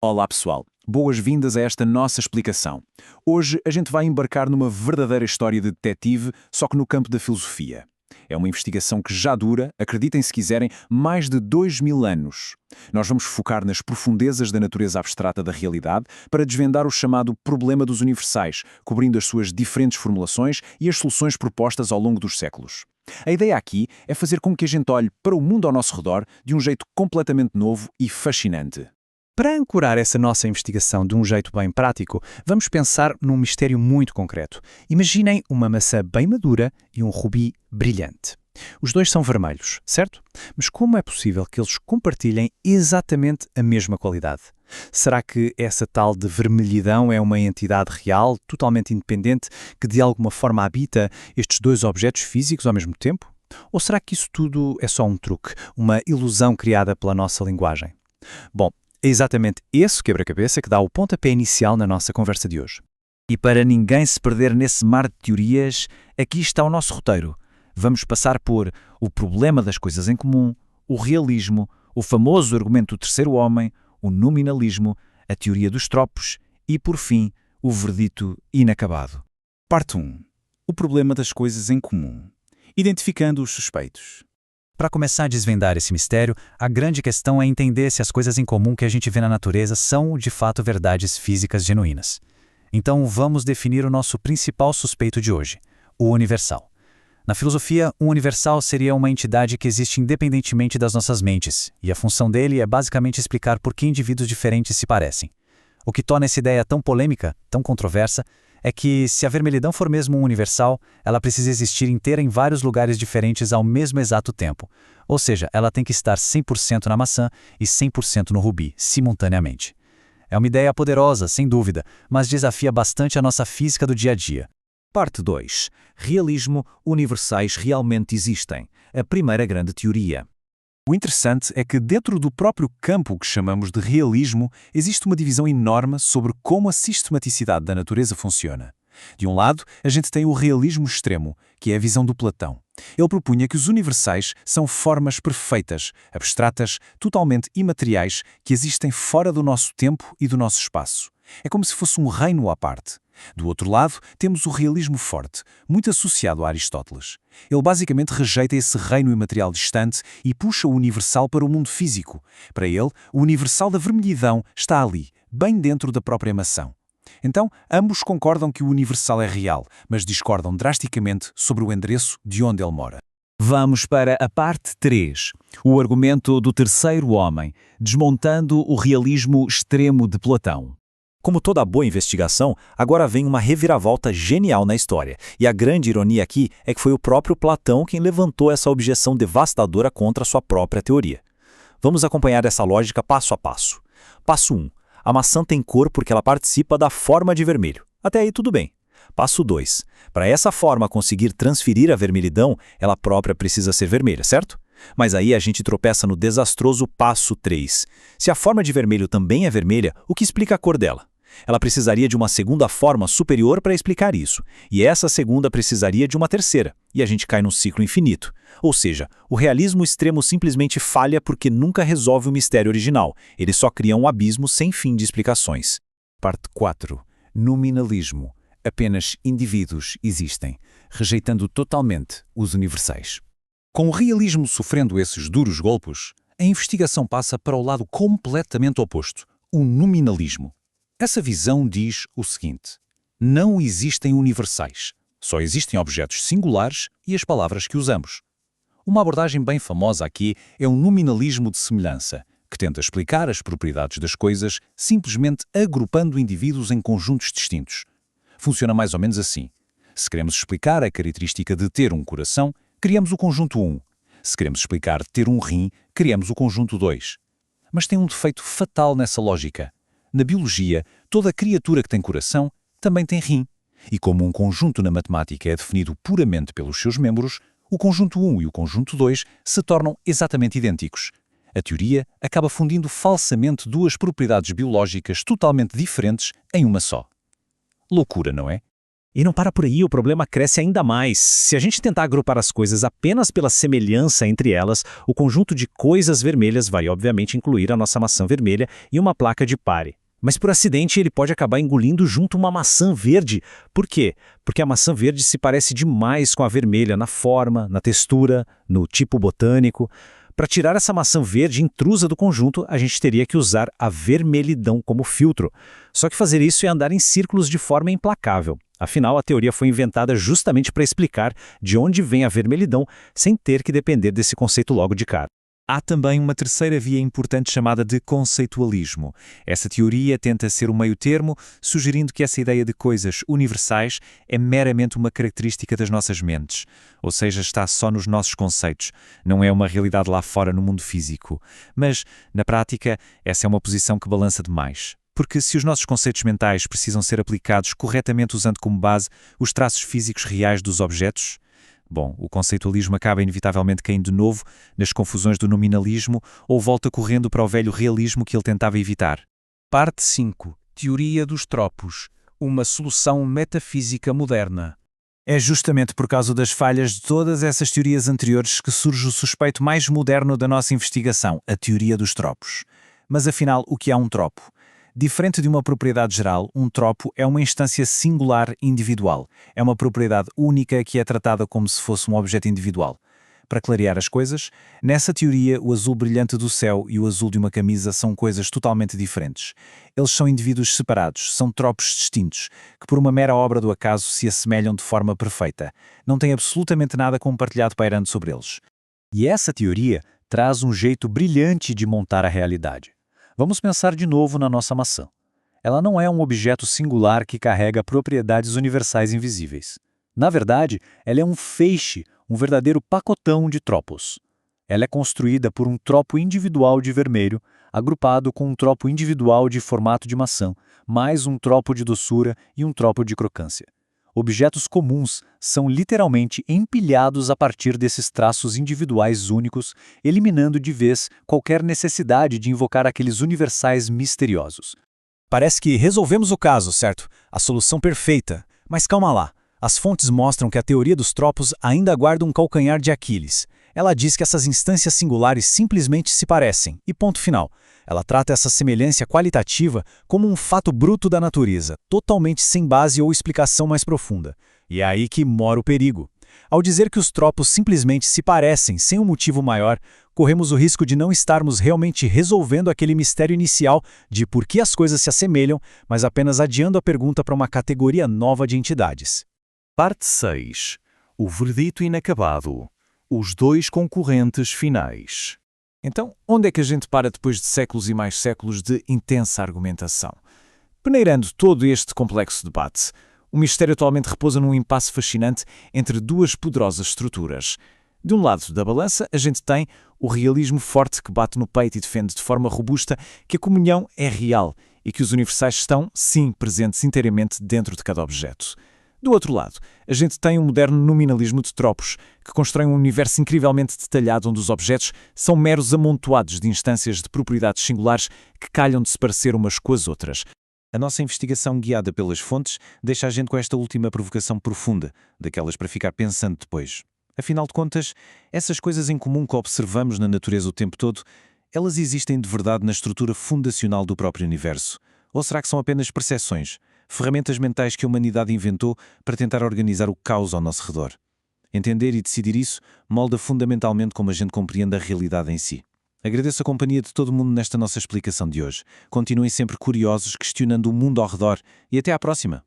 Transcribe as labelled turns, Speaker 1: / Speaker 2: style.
Speaker 1: Olá pessoal, boas-vindas a esta nossa explicação. Hoje a gente vai embarcar numa verdadeira história de detetive, só que no campo da filosofia. É uma investigação que já dura, acreditem se quiserem, mais de 2000 anos. Nós vamos focar nas profundezas da natureza abstrata da realidade para desvendar o chamado problema dos universais, cobrindo as suas diferentes formulações e as soluções propostas ao longo dos séculos. A ideia aqui é fazer com que a gente olhe para o mundo ao nosso redor de um jeito completamente novo e fascinante.
Speaker 2: Para ancorar essa nossa investigação de um jeito bem prático, vamos pensar num mistério muito concreto. Imaginem uma maçã bem madura e um rubi brilhante. Os dois são vermelhos, certo? Mas como é possível que eles compartilhem exatamente a mesma qualidade? Será que essa tal de vermelhidão é uma entidade real, totalmente independente, que de alguma forma habita estes dois objetos físicos ao mesmo tempo? Ou será que isso tudo é só um truque, uma ilusão criada pela nossa linguagem? Bom, é exatamente esse quebra-cabeça que dá o pontapé inicial na nossa conversa de hoje.
Speaker 3: E para ninguém se perder nesse mar de teorias, aqui está o nosso roteiro. Vamos passar por o problema das coisas em comum, o realismo, o famoso argumento do terceiro homem, o nominalismo, a teoria dos tropos e, por fim, o verdito inacabado.
Speaker 1: Parte 1. O problema das coisas em comum. Identificando os suspeitos.
Speaker 2: Para começar a desvendar esse mistério, a grande questão é entender se as coisas em comum que a gente vê na natureza são, de fato, verdades físicas genuínas. Então, vamos definir o nosso principal suspeito de hoje, o universal. Na filosofia, um universal seria uma entidade que existe independentemente das nossas mentes, e a função dele é basicamente explicar por que indivíduos diferentes se parecem. O que torna essa ideia tão polêmica, tão controversa, é que, se a vermelhidão for mesmo um universal, ela precisa existir inteira em vários lugares diferentes ao mesmo exato tempo. Ou seja, ela tem que estar 100% na maçã e 100% no rubi, simultaneamente. É uma ideia poderosa, sem dúvida, mas desafia bastante a nossa física do dia a dia.
Speaker 3: Parte 2. Realismo, universais realmente existem. A primeira grande teoria.
Speaker 1: O interessante é que dentro do próprio campo que chamamos de realismo, existe uma divisão enorme sobre como a sistematicidade da natureza funciona. De um lado, a gente tem o realismo extremo, que é a visão do Platão. Ele propunha que os universais são formas perfeitas, abstratas, totalmente imateriais, que existem fora do nosso tempo e do nosso espaço. É como se fosse um reino à parte. Do outro lado, temos o realismo forte, muito associado a Aristóteles. Ele basicamente rejeita esse reino imaterial distante e puxa o universal para o mundo físico. Para ele, o universal da vermelhidão está ali, bem dentro da própria maçã. Então, ambos concordam que o universal é real, mas discordam drasticamente sobre o endereço de onde ele mora.
Speaker 3: Vamos para a parte 3, o argumento do terceiro homem, desmontando o realismo extremo de Platão. Como toda boa investigação, agora vem uma reviravolta genial na história. E a grande ironia aqui é que foi o próprio Platão quem levantou essa objeção devastadora contra sua própria teoria. Vamos acompanhar essa lógica passo a passo. Passo 1. A maçã tem cor porque ela participa da forma de vermelho. Até aí tudo bem. Passo 2. Para essa forma conseguir transferir a vermelhidão, ela própria precisa ser vermelha, certo? Mas aí a gente tropeça no desastroso passo 3. Se a forma de vermelho também é vermelha, o que explica a cor dela? Ela precisaria de uma segunda forma superior para explicar isso, e essa segunda precisaria de uma terceira, e a gente cai num ciclo infinito. Ou seja, o realismo extremo simplesmente falha porque nunca resolve o mistério original, ele só cria um abismo sem fim de explicações.
Speaker 1: Parte 4. Nominalismo. Apenas indivíduos existem, rejeitando totalmente os universais. Com o realismo sofrendo esses duros golpes, a investigação passa para o lado completamente oposto, o nominalismo. Essa visão diz o seguinte: não existem universais, só existem objetos singulares e as palavras que usamos. Uma abordagem bem famosa aqui é o nominalismo de semelhança, que tenta explicar as propriedades das coisas simplesmente agrupando indivíduos em conjuntos distintos. Funciona mais ou menos assim. Se queremos explicar a característica de ter um coração, criamos o conjunto 1. Se queremos explicar ter um rim, criamos o conjunto 2. Mas tem um defeito fatal nessa lógica. Na biologia, toda criatura que tem coração também tem rim. E como um conjunto na matemática é definido puramente pelos seus membros, o conjunto 1 e o conjunto 2 se tornam exatamente idênticos. A teoria acaba fundindo falsamente duas propriedades biológicas totalmente diferentes em uma só. Loucura, não é?
Speaker 3: E não para por aí, o problema cresce ainda mais. Se a gente tentar agrupar as coisas apenas pela semelhança entre elas, o conjunto de coisas vermelhas vai obviamente incluir a nossa maçã vermelha e uma placa de pare. Mas por acidente ele pode acabar engolindo junto uma maçã verde. Por quê? Porque a maçã verde se parece demais com a vermelha na forma, na textura, no tipo botânico. Para tirar essa maçã verde intrusa do conjunto, a gente teria que usar a vermelhidão como filtro. Só que fazer isso é andar em círculos de forma implacável. Afinal, a teoria foi inventada justamente para explicar de onde vem a vermelhidão, sem ter que depender desse conceito logo de cara.
Speaker 1: Há também uma terceira via importante chamada de conceitualismo. Essa teoria tenta ser um meio-termo, sugerindo que essa ideia de coisas universais é meramente uma característica das nossas mentes, ou seja, está só nos nossos conceitos, não é uma realidade lá fora no mundo físico. Mas, na prática, essa é uma posição que balança demais. Porque se os nossos conceitos mentais precisam ser aplicados corretamente usando como base os traços físicos reais dos objetos, bom, o conceitualismo acaba inevitavelmente caindo de novo nas confusões do nominalismo ou volta correndo para o velho realismo que ele tentava evitar.
Speaker 2: Parte 5. Teoria dos tropos. Uma solução metafísica moderna.
Speaker 1: É justamente por causa das falhas de todas essas teorias anteriores que surge o suspeito mais moderno da nossa investigação, a teoria dos tropos. Mas afinal, o que é um tropo? Diferente de uma propriedade geral, um tropo é uma instância singular individual. É uma propriedade única que é tratada como se fosse um objeto individual. Para clarear as coisas, nessa teoria o azul brilhante do céu e o azul de uma camisa são coisas totalmente diferentes. Eles são indivíduos separados, são tropos distintos, que por uma mera obra do acaso se assemelham de forma perfeita. Não tem absolutamente nada compartilhado pairando sobre eles.
Speaker 2: E essa teoria traz um jeito brilhante de montar a realidade. Vamos pensar de novo na nossa maçã. Ela não é um objeto singular que carrega propriedades universais invisíveis. Na verdade, ela é um feixe, um verdadeiro pacotão de tropos. Ela é construída por um tropo individual de vermelho, agrupado com um tropo individual de formato de maçã, mais um tropo de doçura e um tropo de crocância. Objetos comuns são literalmente empilhados a partir desses traços individuais únicos, eliminando de vez qualquer necessidade de invocar aqueles universais misteriosos.
Speaker 1: Parece que resolvemos o caso, certo? A solução perfeita. Mas calma lá. As fontes mostram que a teoria dos tropos ainda guarda um calcanhar de Aquiles. Ela diz que essas instâncias singulares simplesmente se parecem, e ponto final. Ela trata essa semelhança qualitativa como um fato bruto da natureza, totalmente sem base ou explicação mais profunda. E é aí que mora o perigo. Ao dizer que os tropos simplesmente se parecem sem um motivo maior, corremos o risco de não estarmos realmente resolvendo aquele mistério inicial de por que as coisas se assemelham, mas apenas adiando a pergunta para uma categoria nova de entidades.
Speaker 4: Parte 6. O verdito inacabado. Os dois concorrentes finais.
Speaker 1: Então, onde é que a gente para depois de séculos e mais séculos de intensa argumentação? Peneirando todo este complexo debate, o mistério atualmente repousa num impasse fascinante entre duas poderosas estruturas. De um lado da balança, a gente tem o realismo forte que bate no peito e defende de forma robusta que a comunhão é real e que os universais estão, sim, presentes inteiramente dentro de cada objeto. Do outro lado, a gente tem um moderno nominalismo de tropos, que constrói um universo incrivelmente detalhado onde os objetos são meros amontoados de instâncias de propriedades singulares que calham de se parecer umas com as outras. A nossa investigação guiada pelas fontes deixa a gente com esta última provocação profunda, daquelas para ficar pensando depois. Afinal de contas, essas coisas em comum que observamos na natureza o tempo todo, elas existem de verdade na estrutura fundacional do próprio universo? Ou será que são apenas percepções? Ferramentas mentais que a humanidade inventou para tentar organizar o caos ao nosso redor. Entender e decidir isso molda fundamentalmente como a gente compreende a realidade em si. Agradeço a companhia de todo mundo nesta nossa explicação de hoje. Continuem sempre curiosos, questionando o mundo ao redor e até à próxima!